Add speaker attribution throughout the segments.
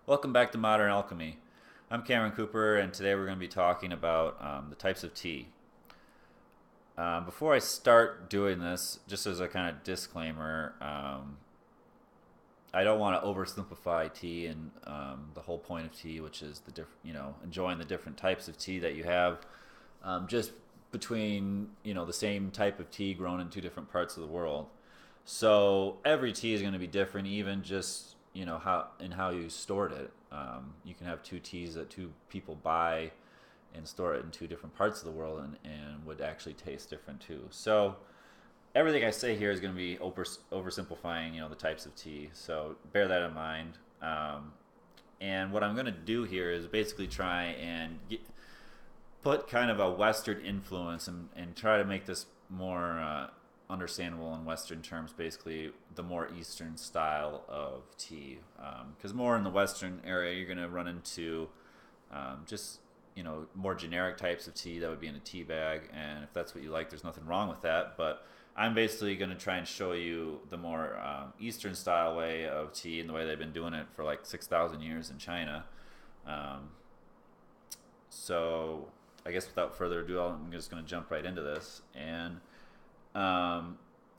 Speaker 1: Welcome back to Modern Alchemy. I'm Cameron Cooper, and today we're going to be talking about the types of tea. Before I start doing this, just as a kind of disclaimer, I don't want to oversimplify tea and the whole point of tea, which is enjoying the different types of tea that you have, just between the same type of tea grown in two different parts of the world. So every tea is going to be different, even just how you stored it. You can have two teas that two people buy and store it in two different parts of the world, and would actually taste different too. So everything I say here is going to be oversimplifying, the types of tea. So bear that in mind. And what I'm going to do here is basically try and put kind of a Western influence and try to make this more understandable in Western terms, basically the more Eastern style of tea. Because more in the Western area, you're going to run into just more generic types of tea that would be in a tea bag, and if that's what you like, there's nothing wrong with that. But I'm basically going to try and show you the more Eastern style way of tea and the way they've been doing it for like 6,000 years in China. Um, so I guess without further ado, I'm just going to jump right into this. And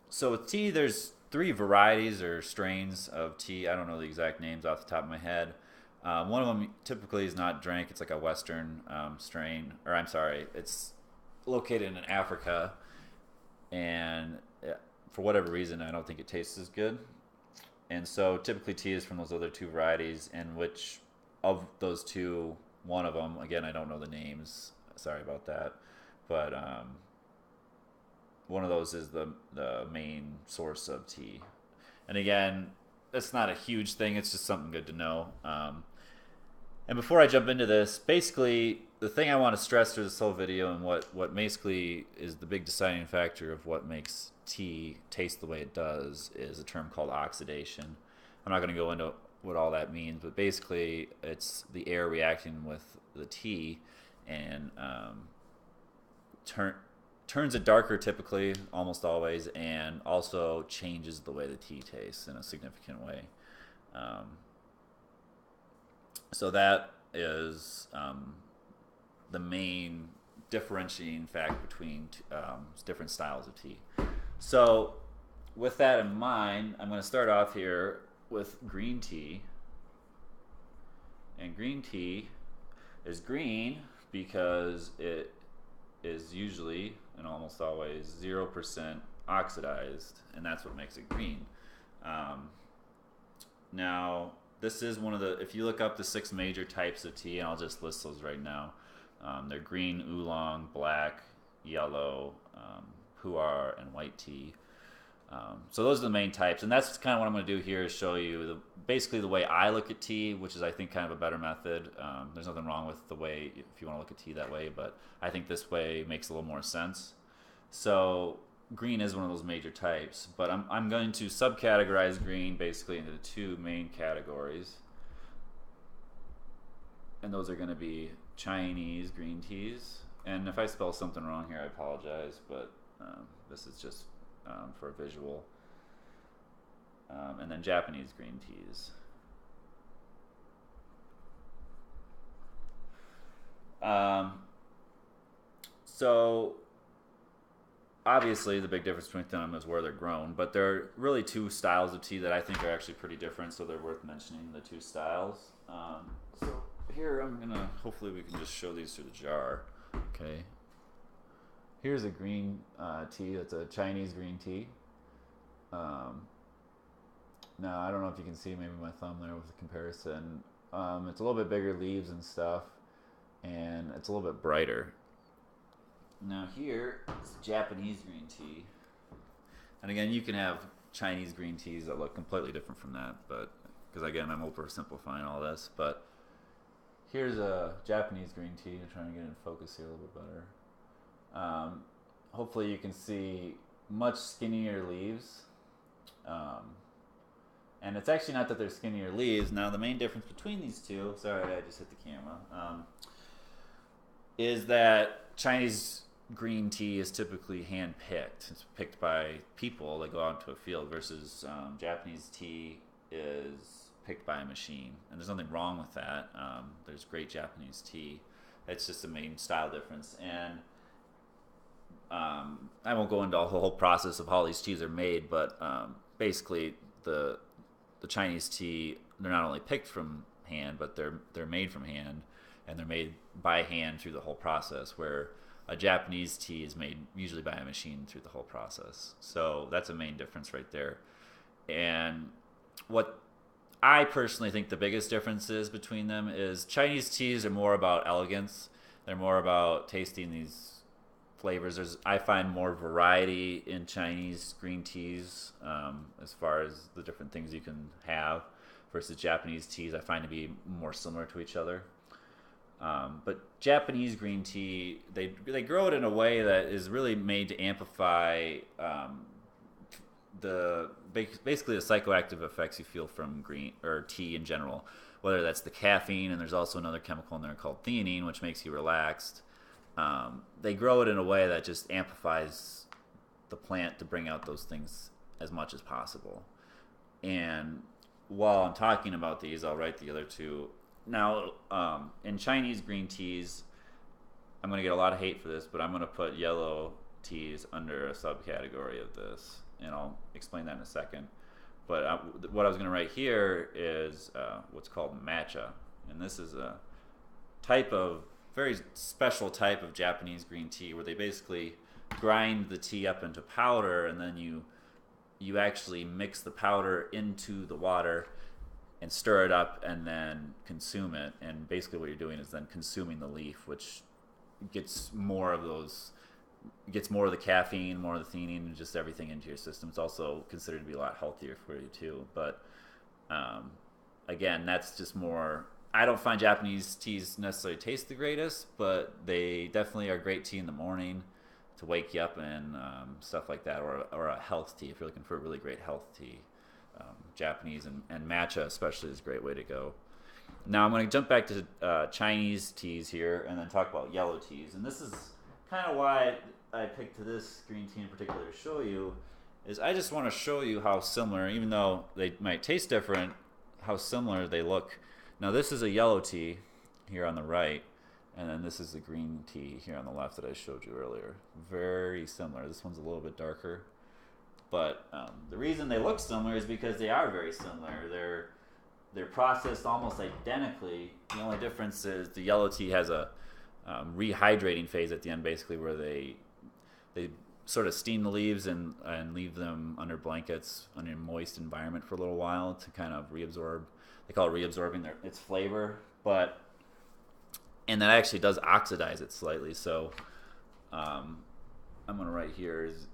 Speaker 1: so with tea, there's three varieties or strains of tea. I don't know the exact names off the top of my head. One of them typically is not drank. It's like a Western strain, or I'm sorry, it's located in Africa, and for whatever reason, I don't think it tastes as good. And so typically tea is from those other two varieties, and which of those two, one of them, again, I don't know the names. Sorry about that, but one of those is the main source of tea. And again, that's not a huge thing. It's just something good to know. And before I jump into this, basically the thing I want to stress through this whole video, and what basically is the big deciding factor of what makes tea taste the way it does, is a term called oxidation. I'm not going to go into what all that means, but basically it's the air reacting with the tea and turns it darker typically, almost always, and also changes the way the tea tastes in a significant way. Um, so that is the main differentiating fact between different styles of tea. So with that in mind, I'm going to start off here with green tea. And green tea is green because it is usually and almost always 0% oxidized, and that's what makes it green. Um, Now, this is one of the, if you look up the six major types of tea, and I'll just list those right now. They're green, oolong, black, yellow, pu'er, and white tea. So those are the main types, and that's kind of what I'm going to do here is show you basically the way I look at tea, which is I think kind of a better method. There's nothing wrong with the way if you want to look at tea that way, but I think this way makes a little more sense. So green is one of those major types, but I'm going to subcategorize green basically into the two main categories, and those are going to be Chinese green teas. And if I spell something wrong here, I apologize, but this is just for a visual. And then Japanese green teas. So obviously the big difference between them is where they're grown, but there are really two styles of tea that I think are actually pretty different, so they're worth mentioning, the two styles. So here I'm gonna, hopefully we can just show these through the jar. Okay, here's a green tea. That's a Chinese green tea. Now I don't know if you can see maybe my thumb there with the comparison. It's a little bit bigger leaves and stuff, and it's a little bit brighter. Now here is Japanese green tea, and again you can have Chinese green teas that look completely different from that, but because again I'm oversimplifying all this, but here's a Japanese green tea. I'm trying to get it in focus here a little bit better. Hopefully you can see much skinnier leaves, and it's actually not that they're skinnier leaves. Now the main difference between these two, sorry I just hit the camera, is that Chinese green tea is typically hand picked. It's picked by people that go out into a field, versus Japanese tea is picked by a machine, and there's nothing wrong with that. There's great Japanese tea. It's just a main style difference, and I won't go into the whole process of how these teas are made, but basically the Chinese tea, they're not only picked from hand, but they're made from hand, and they're made by hand through the whole process. Where a Japanese tea is made usually by a machine through the whole process. So that's a main difference right there. And what I personally think the biggest difference is between them is Chinese teas are more about elegance. They're more about tasting these flavors. I find more variety in Chinese green teas as far as the different things you can have versus Japanese teas. I find to be more similar to each other. But Japanese green tea, they grow it in a way that is really made to amplify basically the psychoactive effects you feel from green or tea in general. Whether that's the caffeine, and there's also another chemical in there called theanine, which makes you relaxed. They grow it in a way that just amplifies the plant to bring out those things as much as possible. And while I'm talking about these, I'll write the other two. Now, in Chinese green teas, I'm going to get a lot of hate for this, but I'm going to put yellow teas under a subcategory of this, and I'll explain that in a second. But what I was going to write here is what's called matcha, and this is a very special type of Japanese green tea where they basically grind the tea up into powder, and then you actually mix the powder into the water and stir it up and then consume it. And basically what you're doing is then consuming the leaf, which gets more of the caffeine, more of the theanine, and just everything into your system. It's also considered to be a lot healthier for you too. But again, that's just more. I don't find Japanese teas necessarily taste the greatest, but they definitely are great tea in the morning to wake you up and stuff like that, or a health tea if you're looking for a really great health tea. Japanese and matcha especially is a great way to go. Now I'm going to jump back to Chinese teas here and then talk about yellow teas. And this is kind of why I picked this green tea in particular to show you, is I just want to show you how similar, even though they might taste different, how similar they look. Now this is a yellow tea here on the right, and then this is the green tea here on the left that I showed you earlier. Very similar. This one's a little bit darker. But the reason they look similar is because they are very similar. They're processed almost identically. The only difference is the yellow tea has a rehydrating phase at the end, basically, where they sort of steam the leaves and leave them under blankets under a moist environment for a little while to kind of reabsorb. They call it reabsorbing its flavor, and that actually does oxidize it slightly. So I'm going to write here is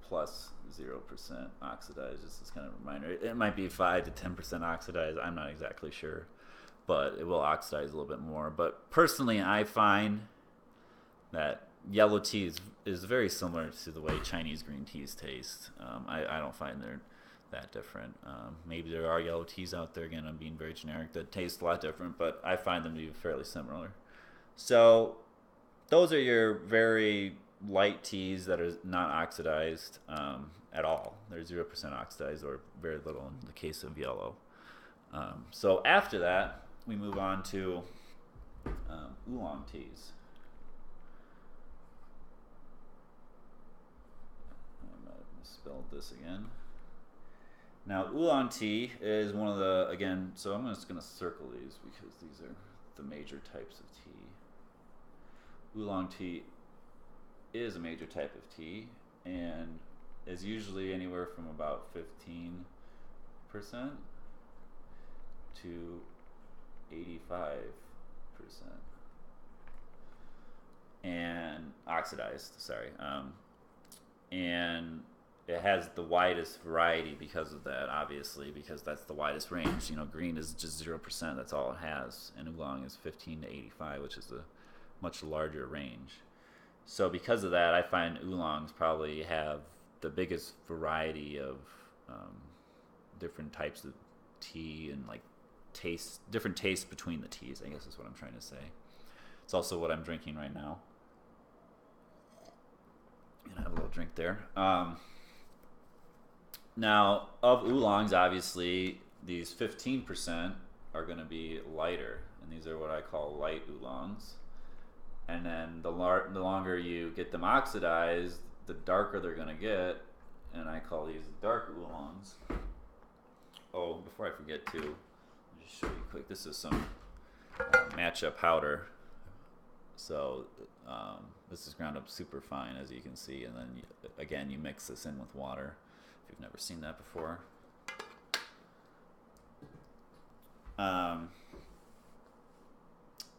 Speaker 1: plus 0% oxidized, just as kind of a reminder. It might be 5 to 10% oxidized. I'm not exactly sure, but it will oxidize a little bit more. But personally, I find that yellow tea is very similar to the way Chinese green teas taste. I don't find they're that different. Maybe there are yellow teas out there, again, I'm being very generic, that taste a lot different, but I find them to be fairly similar. So those are your very light teas that are not oxidized at all. They're 0% oxidized, or very little in the case of yellow. So after that, we move on to oolong teas. I might have misspelled this again. Now, oolong tea is one of the, again, so I'm just going to circle these because these are the major types of tea. Oolong tea is a major type of tea and is usually anywhere from about 15% to 85% and oxidized, and it has the widest variety because of that, obviously, because that's the widest range. Green is just 0%, that's all it has, and oolong is 15 to 85, which is a much larger range. So because of that, I find oolongs probably have the biggest variety of different types of tea and different tastes between the teas, I guess is what I'm trying to say. It's also what I'm drinking right now. And I have a little drink there. Now, of oolongs, obviously, these 15% are going to be lighter, and these are what I call light oolongs. And then the longer you get them oxidized, the darker they're going to get, and I call these dark oolongs. Oh, before I forget to, I'll just show you quick. This is some matcha powder. So this is ground up super fine, as you can see, and then again you mix this in with water if you've never seen that before.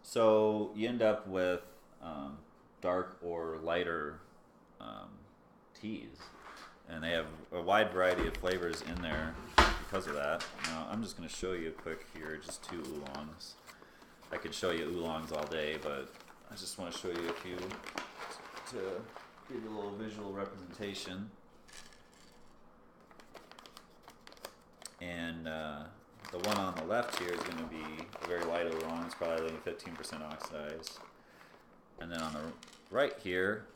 Speaker 1: So you end up with dark or lighter teas, and they have a wide variety of flavors in there because of that. Now I'm just going to show you quick here, just 2 oolongs. I could show you oolongs all day, but I just want to show you a few to give you a little visual representation. And the one on the left here is going to be a very light oolong. It's probably only 15% oxidized. And then on the right here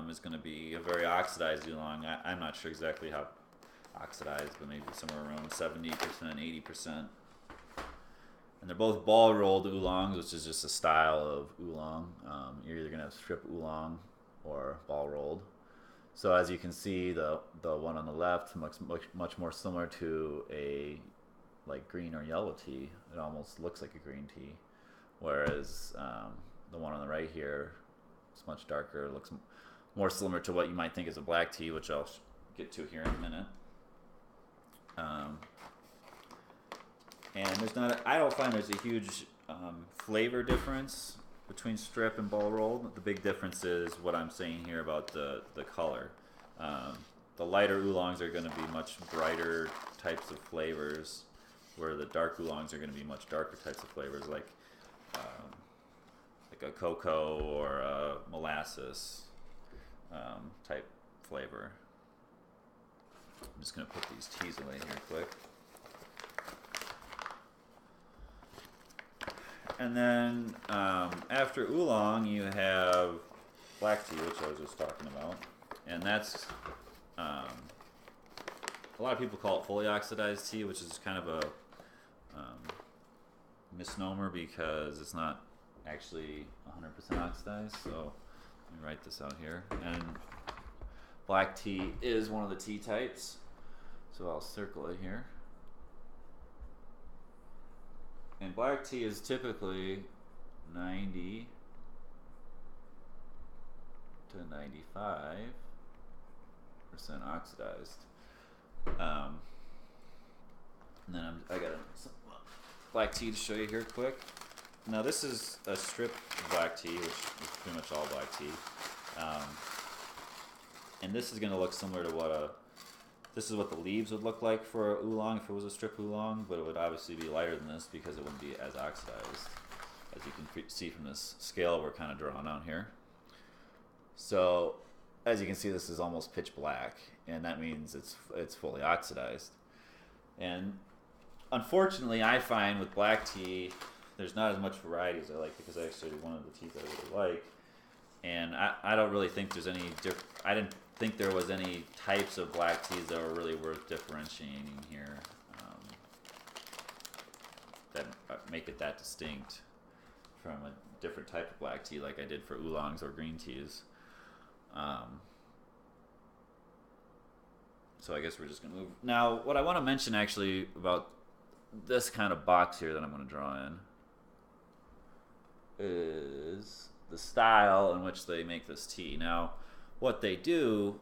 Speaker 1: is going to be a very oxidized oolong. I'm not sure exactly how oxidized, but maybe somewhere around 70%, 80%. And they're both ball rolled oolongs, which is just a style of oolong. You're either going to have strip oolong or ball rolled. So as you can see, the one on the left looks much more similar to a like green or yellow tea. It almost looks like a green tea, whereas the one on the right here is much darker. It looks more similar to what you might think is a black tea, which I'll get to here in a minute. And I don't find there's a huge flavor difference between strip and ball rolled. The big difference is what I'm saying here about the color. The lighter oolongs are going to be much brighter types of flavors, where the dark oolongs are going to be much darker types of flavors, like a cocoa or a molasses type flavor. I'm just going to put these teas away here quick. And then after oolong, you have black tea, which I was just talking about. And that's, a lot of people call it fully oxidized tea, which is kind of a misnomer because it's not actually 100% oxidized. So let me write this out here. And black tea is one of the tea types. So I'll circle it here. And black tea is typically 90 to 95% oxidized. And then I got some black tea to show you here quick. Now this is a strip black tea, which is pretty much all black tea. And this is going to look similar to this is what the leaves would look like for a oolong if it was a strip oolong, but it would obviously be lighter than this because it wouldn't be as oxidized. As you can see from this scale we're kind of drawing on here. So as you can see, this is almost pitch black, and that means it's fully oxidized. And unfortunately, I find with black tea there's not as much variety as I like, because I actually one of the teas I really like. And I don't really think there's any I didn't think there was any types of black teas that were really worth differentiating here that make it that distinct from a different type of black tea like I did for oolongs or green teas. So I guess we're just going to move. Now, what I want to mention actually about this kind of box here that I'm going to draw in is the style in which they make this tea. Now, what they do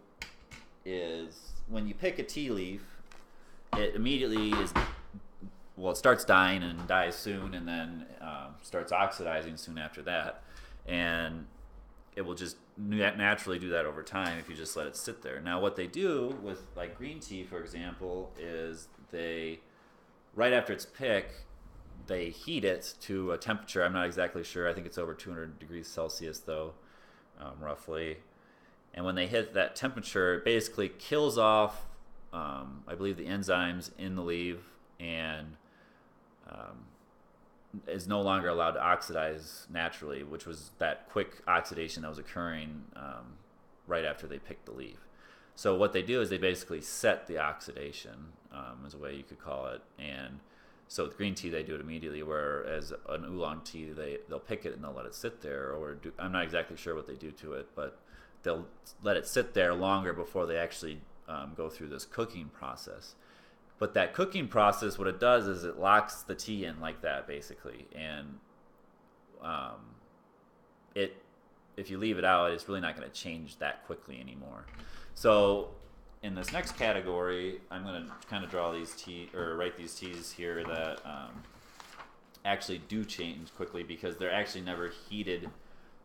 Speaker 1: is when you pick a tea leaf, it immediately it starts dying and dies soon, and then starts oxidizing soon after that. And it will just naturally do that over time if you just let it sit there. Now, what they do with like green tea, for example, is right after it's picked, they heat it to a temperature. I'm not exactly sure. I think it's over 200 degrees Celsius, though, roughly. And when they hit that temperature, it basically kills off, I believe, the enzymes in the leaf, and is no longer allowed to oxidize naturally, which was that quick oxidation that was occurring right after they picked the leaf. So what they do is they basically set the oxidation, is a way you could call it. And so with green tea, they do it immediately, whereas an oolong tea, they'll pick it and they'll let it sit there. I'm not exactly sure what they do to it, but they'll let it sit there longer before they actually go through this cooking process. But that cooking process, what it does is it locks the tea in like that, basically. And if you leave it out, it's really not going to change that quickly anymore. So in this next category, I'm going to kind of draw these write these teas here that actually do change quickly because they're actually never heated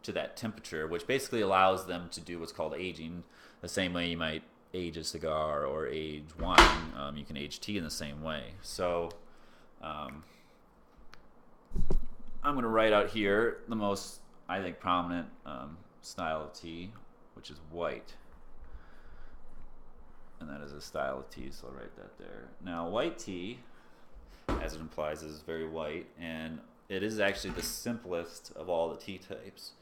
Speaker 1: to that temperature, which basically allows them to do what's called aging, the same way you might age a cigar or age wine. You can age tea in the same way. So I'm going to write out here the most, I think, prominent style of tea, which is white. And that is a style of tea, so I'll write that there. Now, white tea, as it implies, is very white, and it is actually the simplest of all the tea types.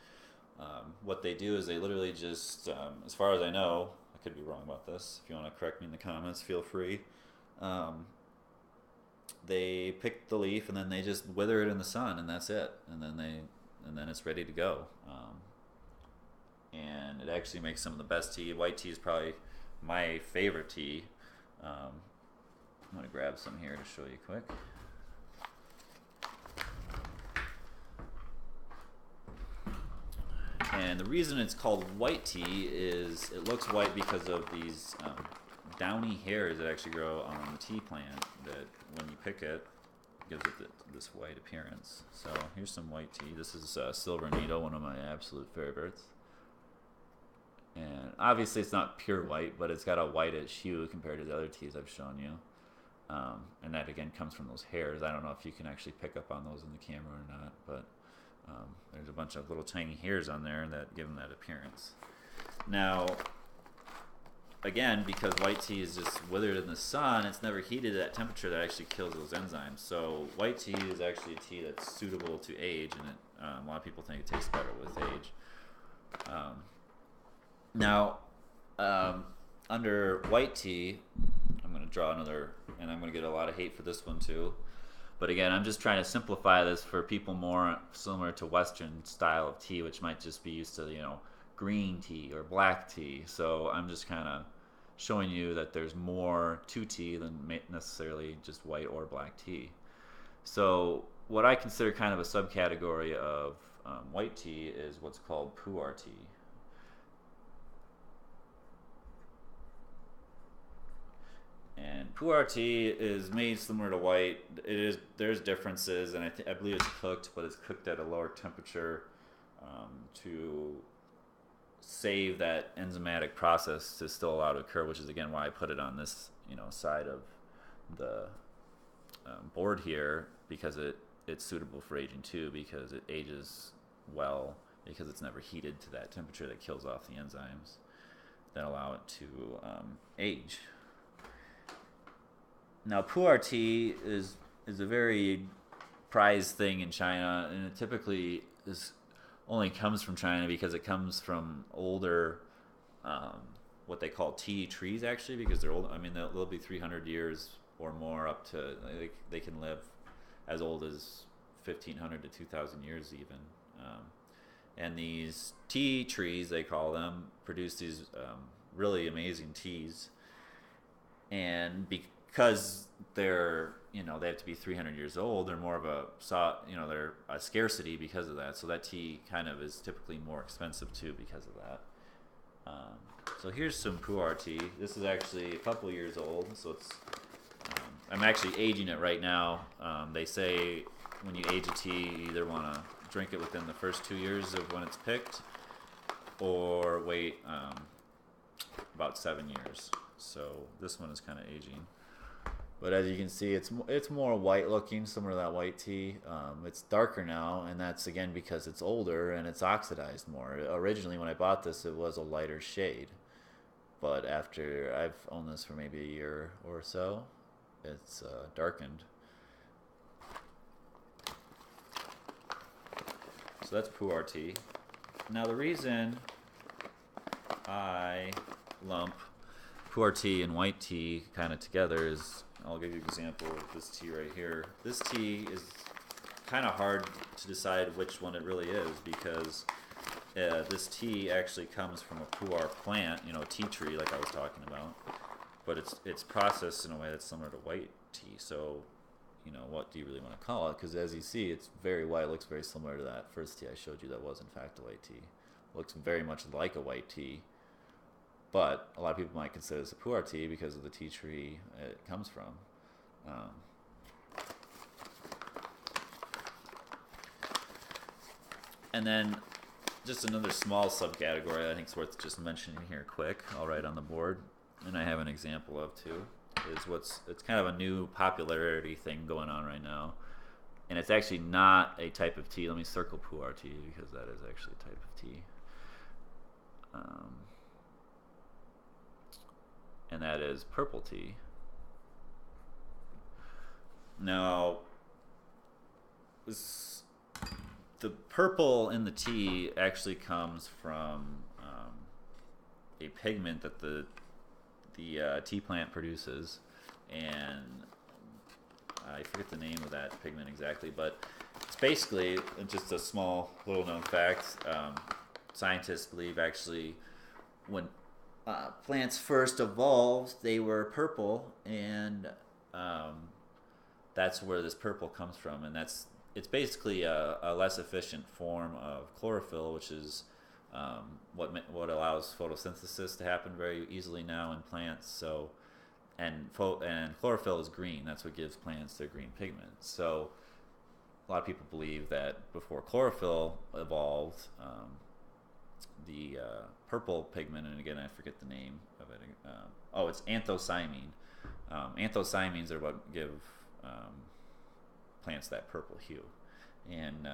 Speaker 1: What they do is they literally just, as far as I know, I could be wrong about this. If you want to correct me in the comments, feel free. They pick the leaf and then they just wither it in the sun, and that's it. And then it's ready to go. And it actually makes some of the best tea. White tea is probably my favorite tea. I'm going to grab some here to show you quick. And the reason it's called white tea is it looks white because of these downy hairs that actually grow on the tea plant that when you pick it, gives it this white appearance. So here's some white tea. This is Silver Needle, one of my absolute favorites. And obviously it's not pure white, but it's got a whitish hue compared to the other teas I've shown you. And that again comes from those hairs. I don't know if you can actually pick up on those in the camera or not, but there's a bunch of little tiny hairs on there that give them that appearance. Now, again, because white tea is just withered in the sun, it's never heated at that temperature that actually kills those enzymes. So white tea is actually a tea that's suitable to age, and a lot of people think it tastes better with age. Now, under white tea, I'm going to draw another, and I'm going to get a lot of hate for this one too. But again, I'm just trying to simplify this for people more similar to Western style of tea, which might just be used to, green tea or black tea. So I'm just kind of showing you that there's more to tea than necessarily just white or black tea. So what I consider kind of a subcategory of white tea is what's called pu'er tea. And pu'er tea is made similar to white. There's differences, and I believe it's cooked, but it's cooked at a lower temperature to save that enzymatic process to still allow to occur, which is again why I put it on this side of the board here, because it's suitable for aging too, because it ages well because it's never heated to that temperature that kills off the enzymes that allow it to age. Now, pu'er tea is a very prized thing in China, and it typically only comes from China because it comes from older, what they call tea trees, actually, because they're old. I mean, they'll be 300 years or more, up to they can live as old as 1,500 to 2,000 years even. And these tea trees, they call them, produce these really amazing teas, and because they're they have to be 300 years old, they're more of they're a scarcity because of that. So that tea kind of is typically more expensive too because of that. So here's some pu'er tea. This is actually a couple years old, so it's I'm actually aging it right now. They say when you age a tea, you either want to drink it within the first 2 years of when it's picked, or wait about 7 years. So this one is kind of aging. But as you can see, it's more white looking, similar to that white tea. It's darker now, and that's again because it's older and it's oxidized more. Originally, when I bought this, it was a lighter shade. But after I've owned this for maybe a year or so, it's darkened. So that's pu'er tea. Now the reason I lump pu'er tea and white tea kind of together is, I'll give you an example of this tea right here. This tea is kind of hard to decide which one it really is, because this tea actually comes from a pu'er plant, a tea tree like I was talking about, but it's processed in a way that's similar to white tea. So, what do you really want to call it? Because as you see, it's very white. It looks very similar to that first tea I showed you that was in fact a white tea. It looks very much like a white tea, but a lot of people might consider this a pu'er tea because of the tea tree it comes from. And then just another small subcategory I think is worth just mentioning here quick, I'll write on the board, and I have an example of too, is it's kind of a new popularity thing going on right now. And it's actually not a type of tea. Let me circle pu'er tea because that is actually a type of tea. And that is purple tea. Now, the purple in the tea actually comes from a pigment that the tea plant produces, and I forget the name of that pigment exactly, but it's basically just a small little known fact. Scientists believe actually when plants first evolved, they were purple, and that's where this purple comes from, and it's basically a less efficient form of chlorophyll, which is what allows photosynthesis to happen very easily now in plants. So, and chlorophyll is green. That's what gives plants their green pigment. So, a lot of people believe that before chlorophyll evolved, the purple pigment, and again I forget the name of it. It's anthocyanine. Anthocyanins are what give plants that purple hue, and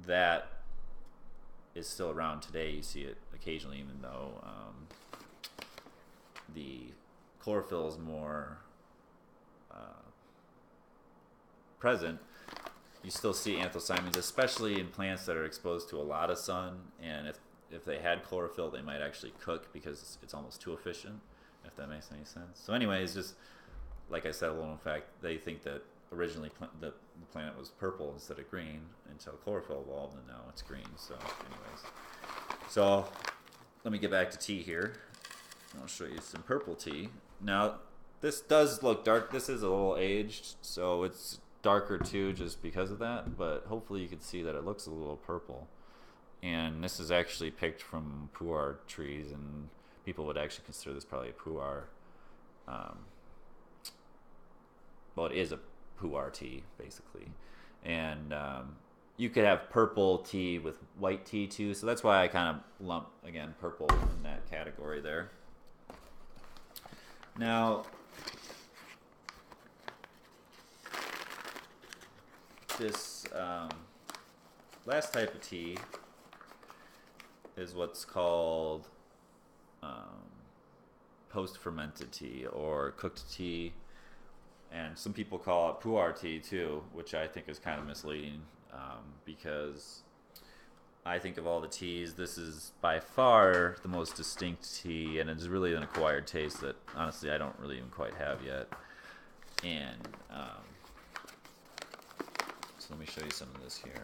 Speaker 1: that is still around today. You see it occasionally, even though the chlorophyll is more present. You still see anthocyanins, especially in plants that are exposed to a lot of sun, and if they had chlorophyll, they might actually cook because it's almost too efficient, if that makes any sense. So anyways, just like I said, a little known fact, they think that originally the planet was purple instead of green until chlorophyll evolved, and now it's green. So anyways, let me get back to tea here. I'll show you some purple tea. Now, this does look dark. This is a little aged, so it's darker too just because of that, but hopefully you can see that it looks a little purple. And this is actually picked from pu'er trees, and people would actually consider this probably a pu'er. Well, it is a pu'er tea, basically. And you could have purple tea with white tea too, so that's why I kind of lump, again, purple in that category there. Now, this last type of tea is what's called post-fermented tea or cooked tea, and some people call it pu'er tea too, which I think is kind of misleading, because I think of all the teas, this is by far the most distinct tea, and it's really an acquired taste that honestly I don't really even quite have yet. And so let me show you some of this here.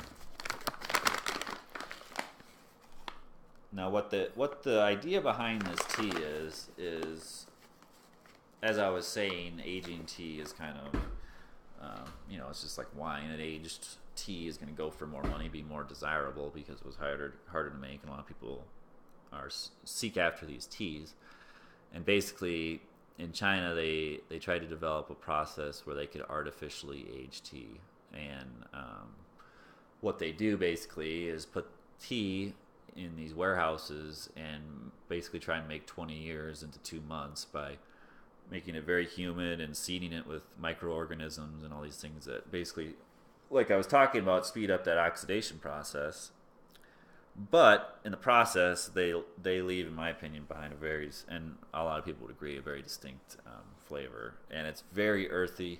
Speaker 1: Now, what the idea behind this tea is, as I was saying, aging tea is kind of, it's just like wine. An aged tea is going to go for more money, be more desirable because it was harder to make, and a lot of people seek after these teas. And basically, in China, they tried to develop a process where they could artificially age tea. And what they do basically is put tea in these warehouses and basically try and make 20 years into 2 months by making it very humid and seeding it with microorganisms and all these things that basically, like I was talking about, speed up that oxidation process. But in the process, they leave, in my opinion, behind and a lot of people would agree, a very distinct flavor. And it's very earthy.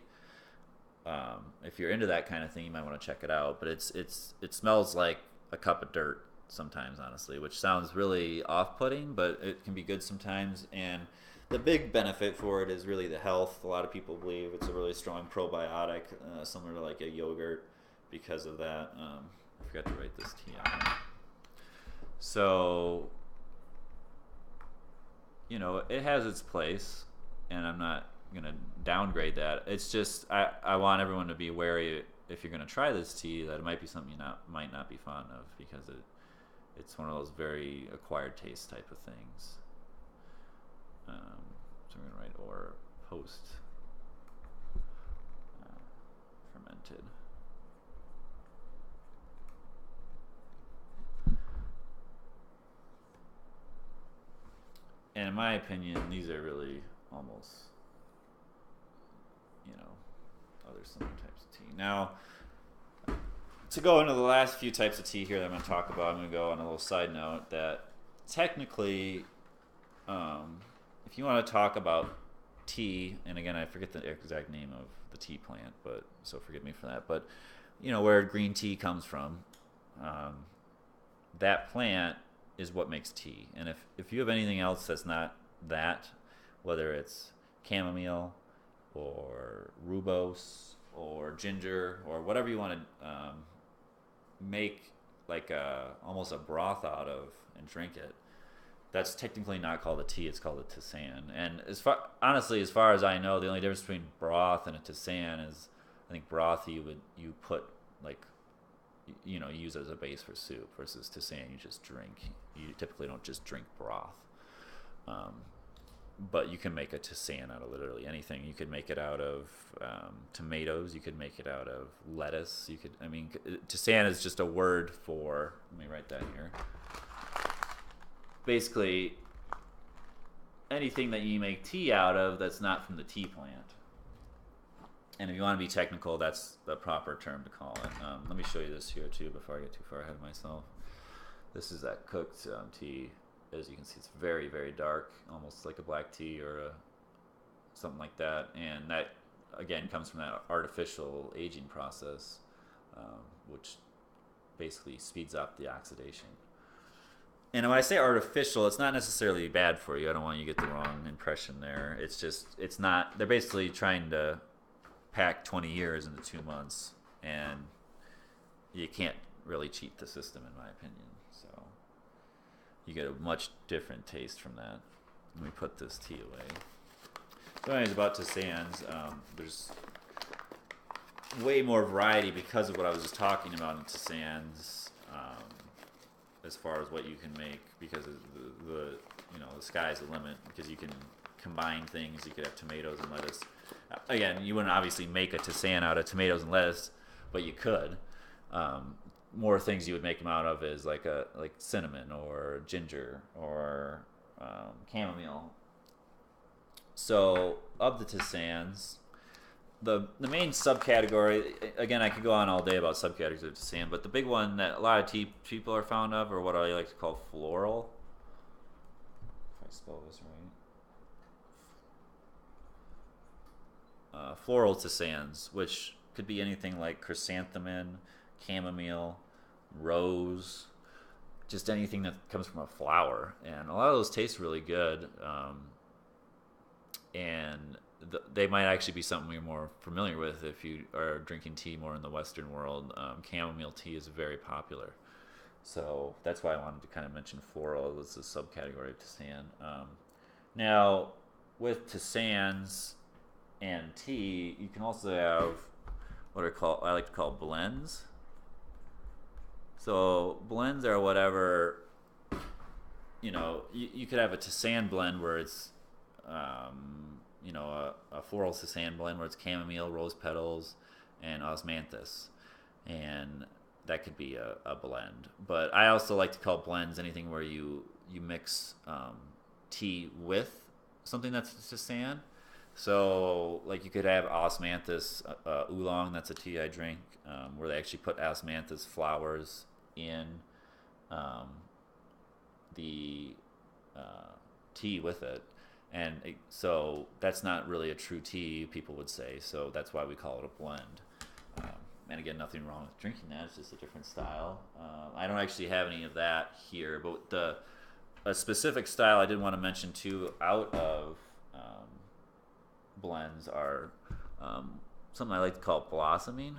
Speaker 1: If you're into that kind of thing, you might want to check it out. But it smells like a cup of dirt sometimes, honestly, which sounds really off-putting, but it can be good sometimes. And the big benefit for it is really the health. A lot of people believe it's a really strong probiotic, similar to like a yogurt, because of that. I forgot to write this tea on. So, it has its place, and I'm not gonna downgrade that. It's just I want everyone to be wary if you're gonna try this tea that it might be something you might not be fond of, because it's one of those very acquired taste type of things. So we're gonna write or post fermented. And in my opinion, these are really almost, other similar types of tea. Now, to go into the last few types of tea here that I'm going to talk about, I'm going to go on a little side note that technically, if you want to talk about tea, and again, I forget the exact name of the tea plant, but so forgive me for that, but where green tea comes from, that plant is what makes tea. And if you have anything else that's not that, whether it's chamomile or rooibos or ginger or whatever you want to make like almost a broth out of and drink it, that's technically not called a tea, it's called a tisane. And honestly, as far as I know, the only difference between broth and a tisane is, I think broth you put like, use as a base for soup, versus tisane you just drink. You typically don't just drink broth. But you can make a tisane out of literally anything. You could make it out of tomatoes. You could make it out of lettuce. Tisane is just a word for, let me write that here. Basically, anything that you make tea out of that's not from the tea plant. And if you want to be technical, that's the proper term to call it. Let me show you this here too before I get too far ahead of myself. This is that cooked tea. As you can see, it's very, very dark, almost like a black tea or something like that. And that, again, comes from that artificial aging process, which basically speeds up the oxidation. And when I say artificial, it's not necessarily bad for you. I don't want you to get the wrong impression there. It's not, they're basically trying to pack 20 years into 2 months, and you can't really cheat the system, in my opinion. So you get a much different taste from that. Let me put this tea away. So anyways, about tisanes, there's way more variety because of what I was just talking about in tisanes, as far as what you can make, because of the sky's the limit, because you can combine things. You could have tomatoes and lettuce. Again, you wouldn't obviously make a tisane out of tomatoes and lettuce, but you could. More things you would make them out of is like cinnamon or ginger or chamomile. So of the tisanes, the main subcategory, again, I could go on all day about subcategories of tisane, but the big one that a lot of tea people are fond of, or what I like to call floral, if I spell this right, floral tisanes, which could be anything like chrysanthemum, chamomile, rose, just anything that comes from a flower. And a lot of those taste really good, and they might actually be something you're more familiar with if you are drinking tea more in the Western world. Chamomile tea is very popular, so that's why I wanted to kind of mention floral as a subcategory of tisane. Now, with tisanes and tea, you can also have what I like to call blends. So blends are whatever, you could have a tisane blend where it's a floral tisane blend where it's chamomile, rose petals, and osmanthus, and that could be a blend. But I also like to call blends anything where you mix tea with something that's tisane. So like you could have osmanthus oolong, that's a tea I drink, where they actually put osmanthus flowers in the tea with it. And so that's not really a true tea, people would say. So that's why we call it a blend. And again, nothing wrong with drinking that. It's just a different style. I don't actually have any of that here, but a specific style I did want to mention too, out of blends are something I like to call blossoming,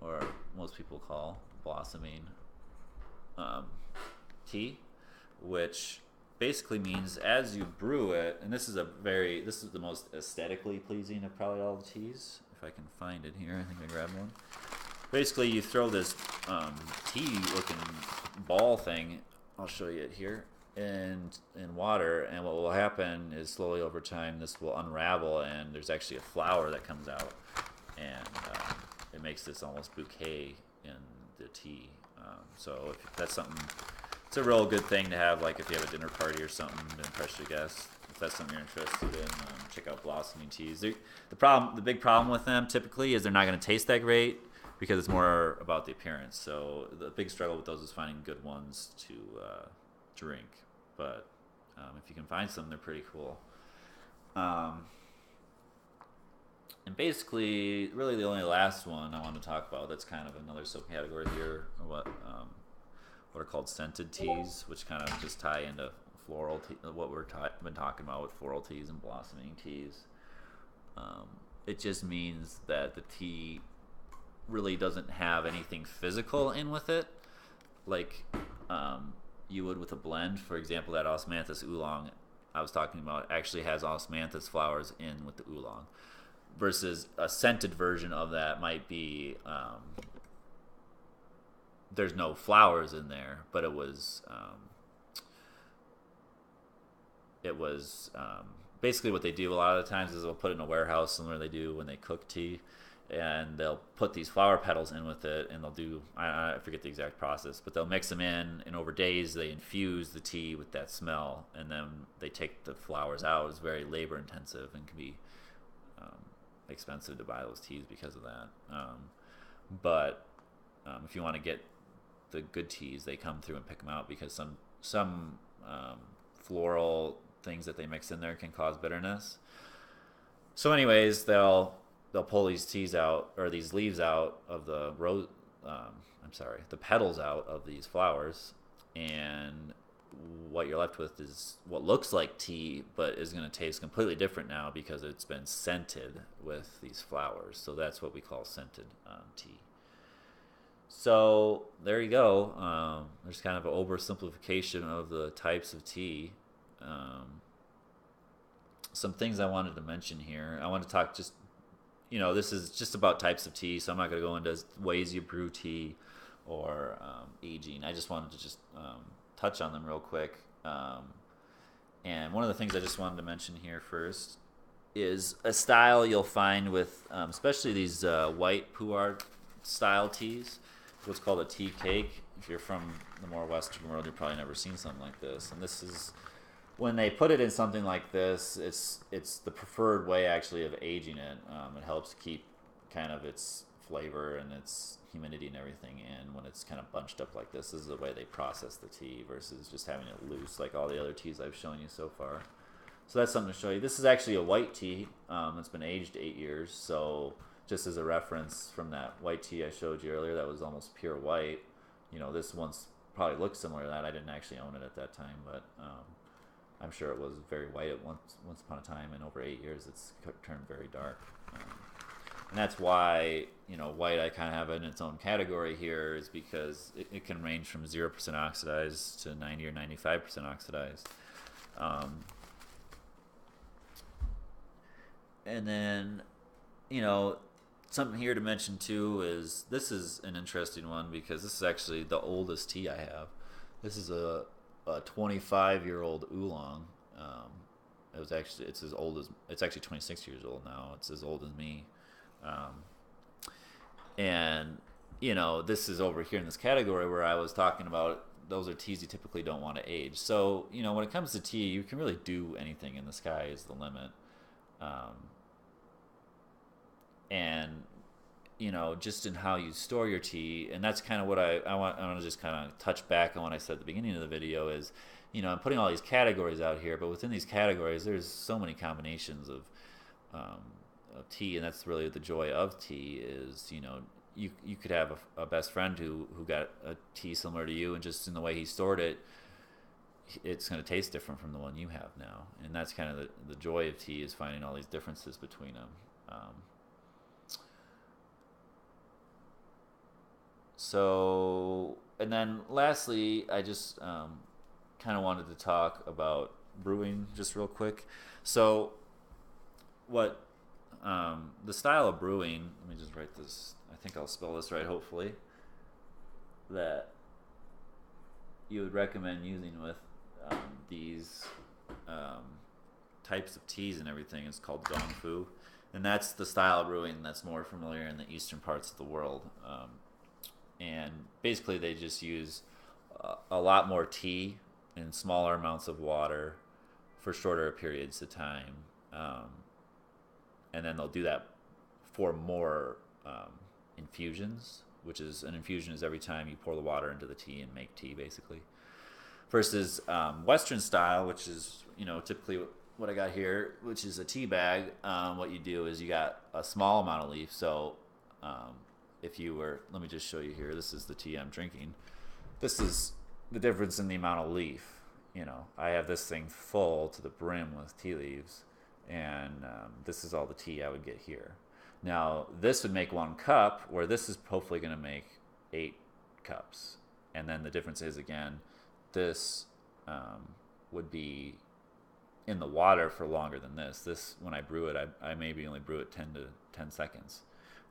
Speaker 1: or most people call blossoming tea, which basically means as you brew it, and this is the most aesthetically pleasing of probably all the teas. If I can find it here, I think I grabbed one. Basically, you throw this tea-looking ball thing. I'll show you it here. In water, and what will happen is slowly over time this will unravel, and there's actually a flower that comes out, and it makes this almost bouquet in the tea. So if that's something, it's a real good thing to have, like if you have a dinner party or something to impress your guests. If that's something you're interested in, check out blossoming teas. The big problem with them typically is they're not going to taste that great because it's more about the appearance. So the big struggle with those is finding good ones to drink. But if you can find some, they're pretty cool. And basically, really the only last one I want to talk about that's kind of another subcategory here are what are called scented teas, which kind of just tie into floral tea, what been talking about with floral teas and blossoming teas. It just means that the tea really doesn't have anything physical in with it, like you would with a blend. For example, that osmanthus oolong I was talking about actually has osmanthus flowers in with the oolong, versus a scented version of that might be there's no flowers in there, but it was basically what they do a lot of the times is they'll put it in a warehouse, similar they do when they cook tea, and they'll put these flower petals in with it, and they'll do, I forget the exact process, but they'll mix them in, and over days they infuse the tea with that smell, and then they take the flowers out. It's very labor intensive and can be expensive to buy those teas because of that. But if you want to get the good teas, they come through and pick them out, because some floral things that they mix in there can cause bitterness. So anyways, they'll pull these teas out, or these leaves out of the the petals out of these flowers, and what you're left with is what looks like tea, but is going to taste completely different now because it's been scented with these flowers. So that's what we call scented tea. So there you go. There's kind of an oversimplification of the types of tea. Some things I wanted to mention here. I want to talk just, this is just about types of tea, so I'm not going to go into ways you brew tea or aging. I just wanted to just touch on them real quick. And one of the things I just wanted to mention here first is a style you'll find with, especially these white pu'er style teas, what's called a tea cake. If you're from the more Western world, you've probably never seen something like this. And this is, when they put it in something like this, it's the preferred way actually of aging it. It helps keep kind of its flavor and its humidity and everything in when it's kind of bunched up like this. This is the way they process the tea versus just having it loose like all the other teas I've shown you so far. So that's something to show you. This is actually a white tea. It's been aged 8 years. So just as a reference from that white tea I showed you earlier that was almost pure white, this one's probably looked similar to that. I didn't actually own it at that time, but I'm sure it was very white at once upon a time, and over 8 years it's turned very dark. And that's why, white I kind of have in its own category here, is because it can range from 0% oxidized to 90 or 95% oxidized. And then, something here to mention too is, this is an interesting one because this is actually the oldest tea I have. This is a 25-year-old oolong. It's actually 26 years old now. It's as old as me. And this is over here in this category where I was talking about, those are teas you typically don't want to age. So when it comes to tea, you can really do anything, and the sky is the limit. And just in how you store your tea, and that's kind of what I want to just kind of touch back on what I said at the beginning of the video is, I'm putting all these categories out here, but within these categories, there's so many combinations of tea, and that's really the joy of tea is, you could have a best friend who got a tea similar to you, and just in the way he stored it, it's going to taste different from the one you have now, and that's kind of the joy of tea, is finding all these differences between them. So, and then lastly, I just kind of wanted to talk about brewing just real quick. So, what the style of brewing, let me just write this, I think I'll spell this right, hopefully, that you would recommend using with these types of teas and everything is called Gong Fu. And that's the style of brewing that's more familiar in the eastern parts of the world. And basically, they just use a lot more tea in smaller amounts of water for shorter periods of time. And then they'll do that for more infusions, which is an infusion is every time you pour the water into the tea and make tea, basically. Versus Western style, which is typically what I got here, which is a tea bag. What you do is you got a small amount of leaf. So if you were, let me just show you here. This is the tea I'm drinking. This is the difference in the amount of leaf. I have this thing full to the brim with tea leaves, and this is all the tea I would get here. Now, this would make 1 cup, where this is hopefully going to make 8 cups. And then the difference is, again, this would be in the water for longer than this. This, when I brew it, I maybe only brew it 10 seconds,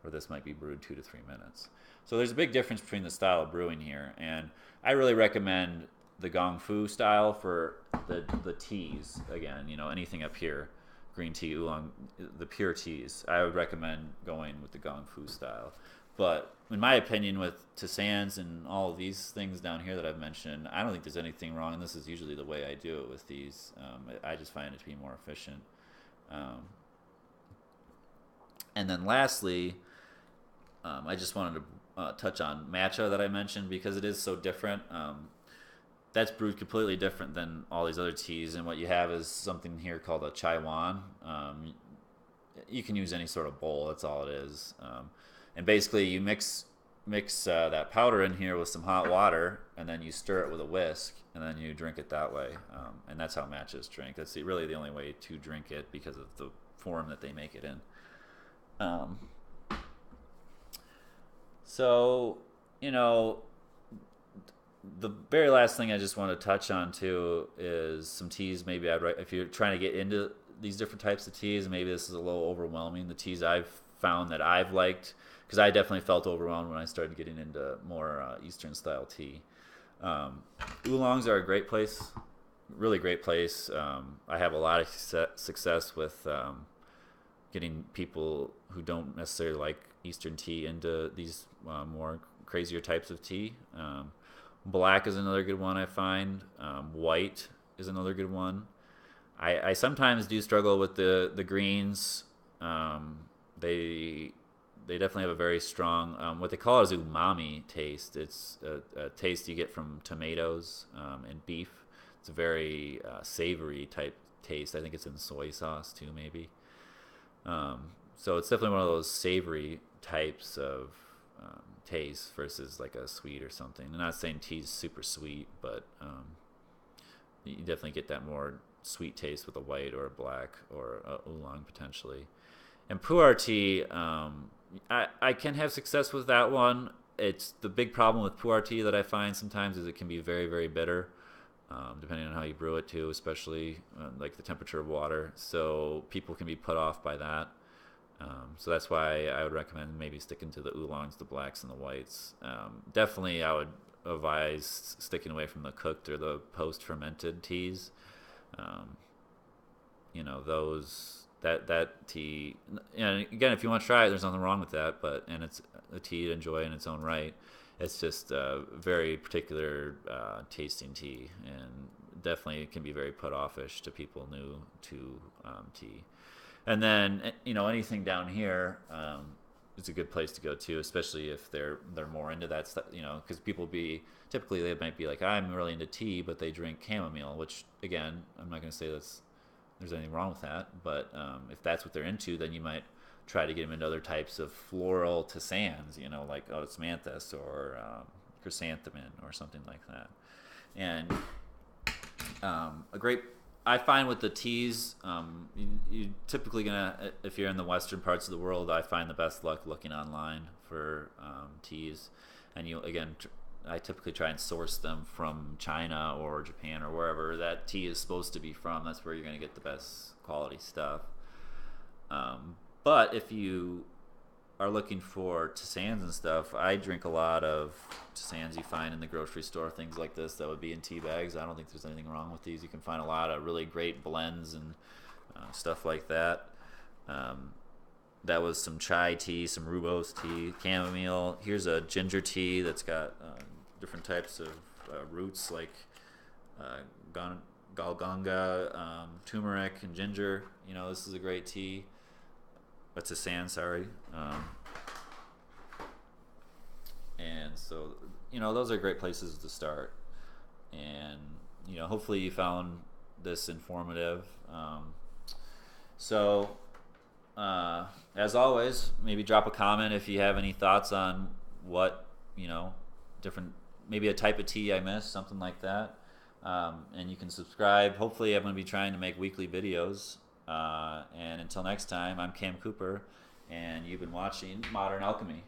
Speaker 1: or this might be brewed 2 to 3 minutes. So there's a big difference between the style of brewing here, and I really recommend the Gong Fu style for the teas. Again, anything up here, green tea, oolong, the pure teas, I would recommend going with the Gong Fu style. But in my opinion, with tisanes and all of these things down here that I've mentioned, I don't think there's anything wrong, and this is usually the way I do it with these. I just find it to be more efficient. And then lastly, I just wanted to touch on matcha that I mentioned, because it is so different. That's brewed completely different than all these other teas, and what you have is something here called a chai wan. You can use any sort of bowl, that's all it is. And basically you mix that powder in here with some hot water, and then you stir it with a whisk, and then you drink it that way. And that's how matchas drink. That's really the only way to drink it, because of the form that they make it in. So, the very last thing I just want to touch on too is some teas. Maybe if you're trying to get into these different types of teas, maybe this is a little overwhelming. The teas I've found that I've liked, because I definitely felt overwhelmed when I started getting into more Eastern style tea. Oolongs are a great place, really great place. I have a lot of success with getting people who don't necessarily like Eastern tea into these more crazier types of tea. Black is another good one I find. White is another good one. I sometimes do struggle with the greens. They definitely have a very strong, what they call is umami taste. It's a taste you get from tomatoes and beef. It's a very savory type taste. I think it's in soy sauce too, maybe. So it's definitely one of those savory types of taste versus like a sweet or something. I'm not saying tea's super sweet, but you definitely get that more sweet taste with a white or a black or a oolong potentially. And pu'er tea, I can have success with that one. It's the big problem with pu'er tea that I find sometimes is it can be very, very bitter, depending on how you brew it too, especially like the temperature of water. So people can be put off by that. So that's why I would recommend maybe sticking to the oolongs, the blacks, and the whites. Definitely, I would advise sticking away from the cooked or the post-fermented teas. Those that tea. And again, if you want to try it, there's nothing wrong with that. And it's a tea to enjoy in its own right. It's just a very particular tasting tea, and definitely it can be very put-offish to people new to tea. And then anything down here is a good place to go to, especially if they're more into that stuff. Because people typically they might be like, I'm really into tea, but they drink chamomile, which again, I'm not going to say there's anything wrong with that. But if that's what they're into, then you might try to get them into other types of floral tisanes, like osmanthus or chrysanthemum or something like that. And A great, I find with the teas, you typically gonna, if you're in the western parts of the world, I find the best luck looking online for teas, and you again. I typically try and source them from China or Japan or wherever that tea is supposed to be from. That's where you're going to get the best quality stuff. But if you are looking for tisanes and stuff, I drink a lot of tisanes you find in the grocery store, things like this that would be in tea bags. I don't think there's anything wrong with these. You can find a lot of really great blends and stuff like that. That was some chai tea, some rooibos tea, chamomile. Here's a ginger tea that's got different types of roots like galganga, turmeric, and ginger. This is a great tea. That's a sand, sorry. And so, those are great places to start. And, hopefully you found this informative. As always, maybe drop a comment if you have any thoughts on what, different, maybe a type of tea I missed, something like that. And you can subscribe. Hopefully I'm going to be trying to make weekly videos. And until next time, I'm Cam Cooper, and you've been watching Modern Alchemy.